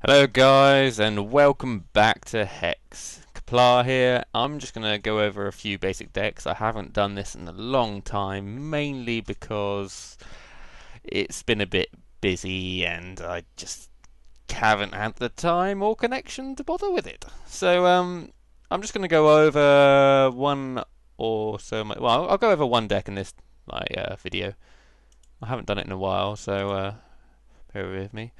Hello guys and welcome back to Hex. Kaplar here. I'm just going to go over a few basic decks. I haven't done this in a long time, mainly because it's been a bit busy and I just haven't had the time or connection to bother with it. So I'm just going to go over one or so. Well, I'll go over one deck in this video. I haven't done it in a while, so bear with me.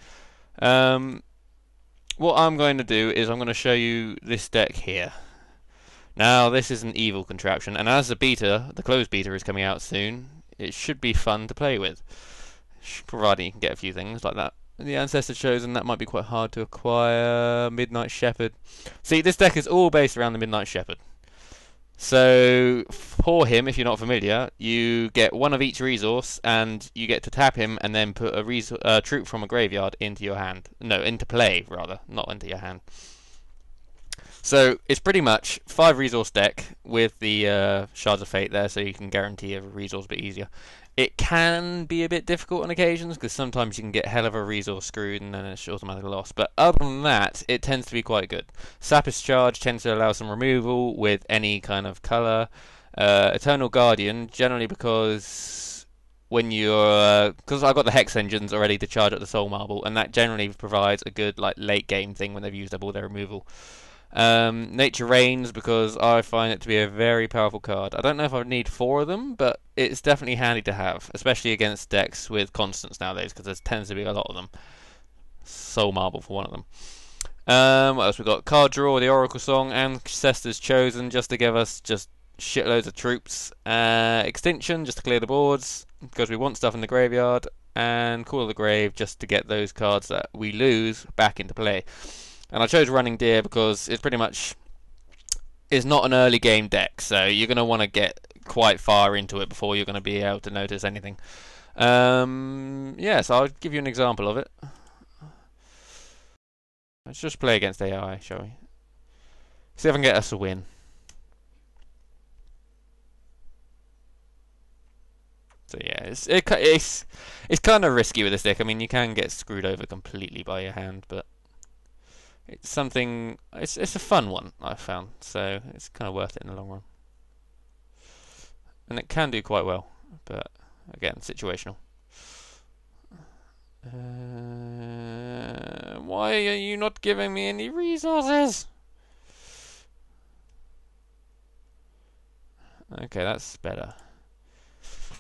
What I'm going to do is I'm going to show you this deck here. Now, this is an evil contraption, and as the beta, the closed beta is coming out soon, it should be fun to play with, providing you can get a few things like that. The Ancestor Chosen, that might be quite hard to acquire. Midnight Shepherd. See, this deck is all based around the Midnight Shepherd. So, for him, if you're not familiar, you get one of each resource, and you get to tap him and then put a troop from a graveyard into your hand. No, into play, rather, not into your hand. So, it's pretty much 5 resource deck with the Shards of Fate there, so you can guarantee a resource a bit easier. It can be a bit difficult on occasions, because sometimes you can get hell of a resource screwed and then it's automatically lost. But other than that, it tends to be quite good. Sapphire Charge tends to allow some removal with any kind of colour. Eternal Guardian, generally because when you're... because I've got the Hex engines already to charge up the Soul Marble, and that generally provides a good late game thing when they've used up all their removal. Nature Reigns, because I find it to be a very powerful card. I don't know if I would need 4 of them, but it's definitely handy to have, especially against decks with constants nowadays, because there tends to be a lot of them. Soul Marble for one of them. What else we got? Card Draw, the Oracle Song, Ancestors Chosen, just to give us just shitloads of troops. Extinction, just to clear the boards, because we want stuff in the graveyard. And Call of the Grave, just to get those cards that we lose back into play. And I chose Running Deer because it's pretty much is not an early game deck, so you're going to want to get quite far into it before you're going to be able to notice anything. Yeah, so I'll give you an example of it. Let's just play against AI, shall we? See if I can get us a win. So yeah, it's kind of risky with this deck. I mean, you can get screwed over completely by your hand, but it's something. It's a fun one I've found, so it's kind of worth it in the long run. And it can do quite well, but again, situational. Why are you not giving me any resources? Okay, that's better.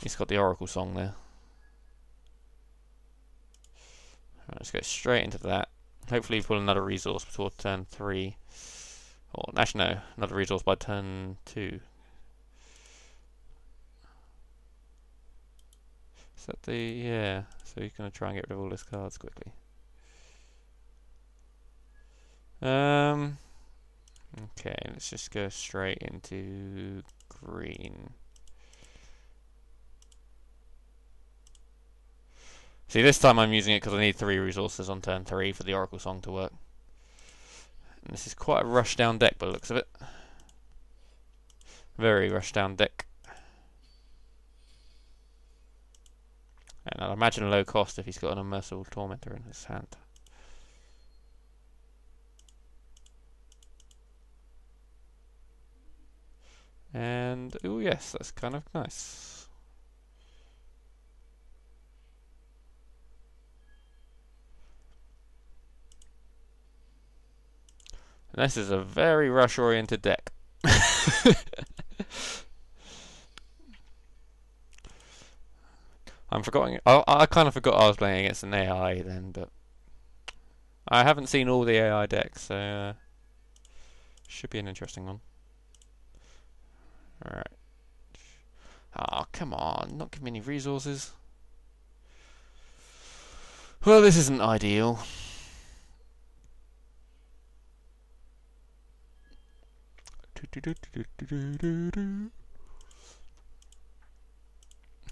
He's got the Oracle Song there. Right, let's go straight into that. Hopefully pull another resource before turn 3. Or, actually no, another resource by turn 2. Is that the... yeah, so he's going to try and get rid of all his cards quickly. Okay, let's just go straight into green. See, this time I'm using it because I need 3 resources on turn 3 for the Oracle Song to work. And this is quite a rush-down deck by the looks of it. Very rush-down deck. And I'd imagine a low cost if he's got an Unmerciful Tormentor in his hand. And, oh yes, that's kind of nice. And this is a very rush-oriented deck. I'm forgetting. I kind of forgot I was playing against an AI then, but I haven't seen all the AI decks, so should be an interesting one. All right. Oh, come on! Not give me any resources. Well, this isn't ideal.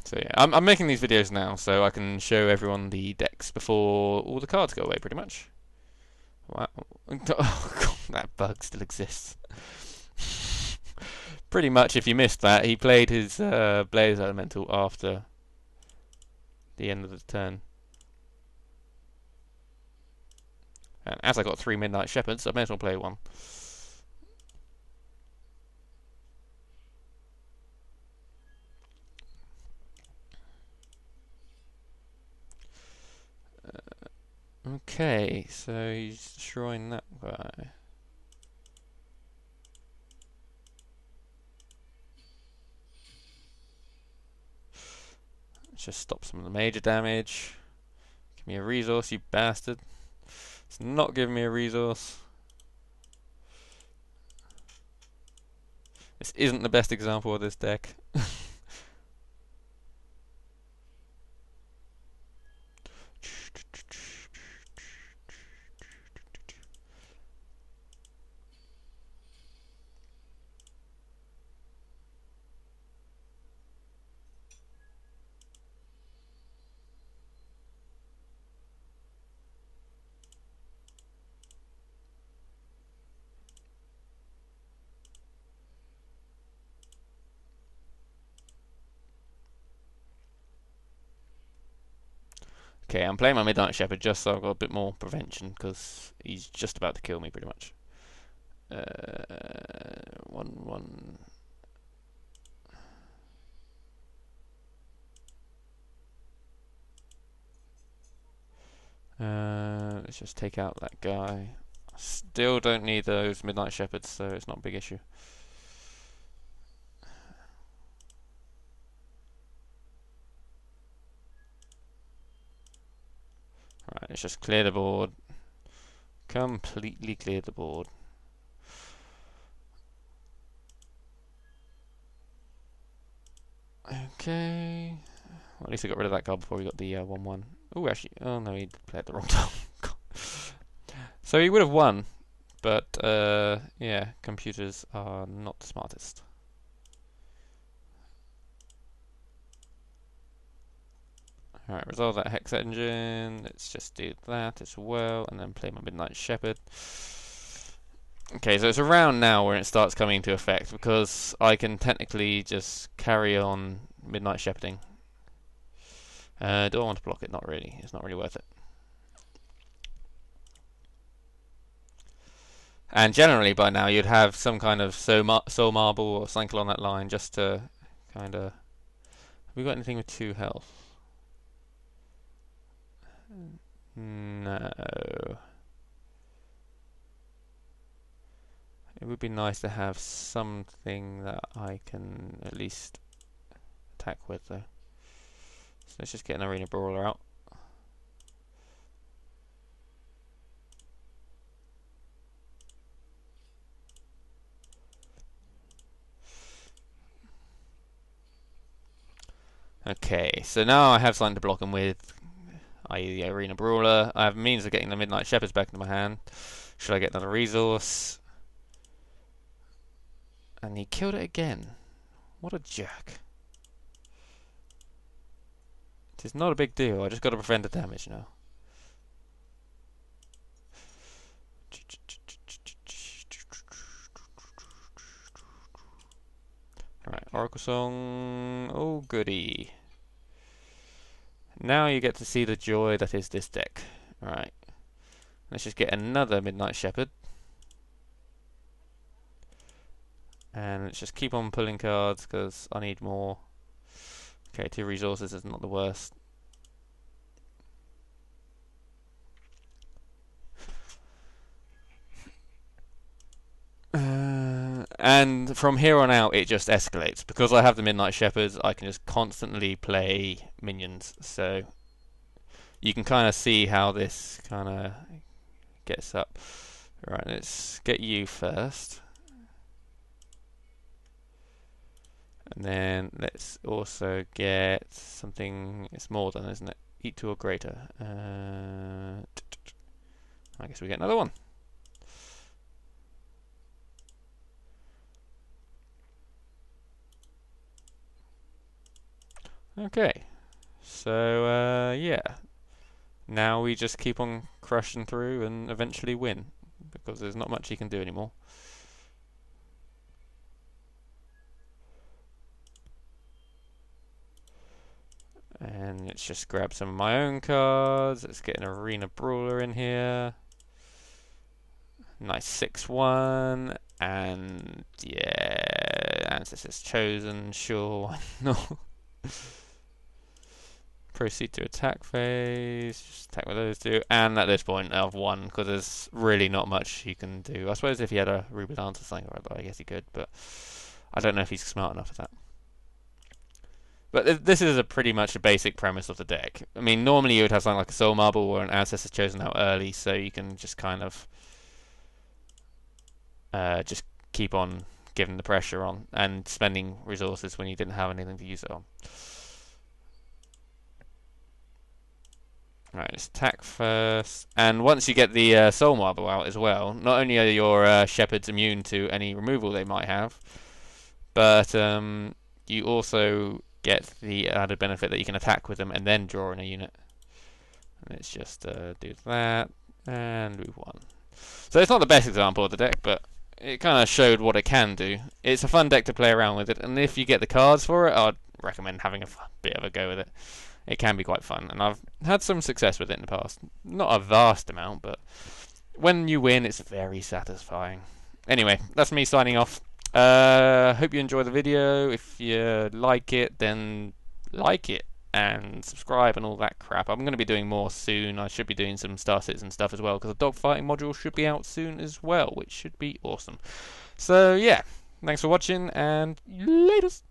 So yeah, I'm making these videos now so I can show everyone the decks before all the cards go away, pretty much. Wow. Oh, God, that bug still exists. Pretty much, if you missed that, he played his Blaze Elemental after the end of the turn. And as I got 3 Midnight Shepherds, I may as well play one. Okay, so he's destroying that guy. Let's just stop some of the major damage. Give me a resource, you bastard. It's not giving me a resource. This isn't the best example of this deck. Okay, I'm playing my Midnight Shepherd just so I've got a bit more prevention, because he's just about to kill me pretty much. 1-1. Let's just take out that guy. Still don't need those Midnight Shepherds, so it's not a big issue. Right, let's just clear the board. Completely clear the board. Okay. Well, at least I got rid of that card before we got the 1-1. Oh, actually, oh no, he played the wrong time. So he would have won, but yeah, computers are not the smartest. Alright, resolve that Hex Engine. Let's just do that as well, and then play my Midnight Shepherd. Okay, so it's around now where it starts coming into effect, because I can technically just carry on Midnight Shepherding. Do I want to block it? Not really. It's not really worth it. And generally by now you'd have some kind of Soul Marble or something along that line just to kind of... Have we got anything with 2 health? No. It would be nice to have something that I can at least attack with though. So let's just get an Arena Brawler out. Okay, so now I have something to block him with, i.e. the Arena Brawler. I have means of getting the Midnight Shepherds back into my hand. Should I get another resource? And he killed it again. What a jerk. It is not a big deal, I just got to prevent the damage now. Alright, Oracle Song. Oh, goody. Now you get to see the joy that is this deck. Alright. Let's just get another Midnight Shepherd. And let's just keep on pulling cards because I need more. Okay, 2 resources is not the worst. And from here on out it just escalates. Because I have the Midnight Shepherds, I can just constantly play minions. So you can kind of see how this kind of gets up. Right, let's get you first. And then let's also get something, it's more than, isn't it? Eat 2 or greater. I guess we get another one. Okay, so yeah, now we just keep on crushing through and eventually win, because there's not much he can do anymore. And let's just grab some of my own cards. Let's get an Arena Brawler in here. Nice 6-1, and yeah, Ancestors Chosen, sure, why not? Proceed to attack phase, just attack with those two, and at this point I've won, because there's really not much you can do. I suppose if he had a Ruby Lance or something, I guess he could, but I don't know if he's smart enough for that. But this is pretty much a basic premise of the deck. I mean, normally you would have something like a Soul Marble or an Ancestor's Chosen out early, so you can just kind of just keep on giving the pressure on and spending resources when you didn't have anything to use it on. Right, let's attack first. And once you get the Soul Marble out as well, not only are your Shepherds immune to any removal they might have, but you also get the added benefit that you can attack with them and then draw in a unit. And let's just do that, and move on. So it's not the best example of the deck, but it kind of showed what it can do. It's a fun deck to play around with it, and if you get the cards for it, I'd recommend having a bit of a go with it. It can be quite fun, and I've had some success with it in the past. Not a vast amount, but when you win, it's very satisfying. Anyway, that's me signing off. Hope you enjoy the video. If you like it, then like it and subscribe and all that crap. I'm going to be doing more soon. I should be doing some Star Citizen stuff as well, because the dogfighting module should be out soon as well, which should be awesome. So yeah, thanks for watching, and laters.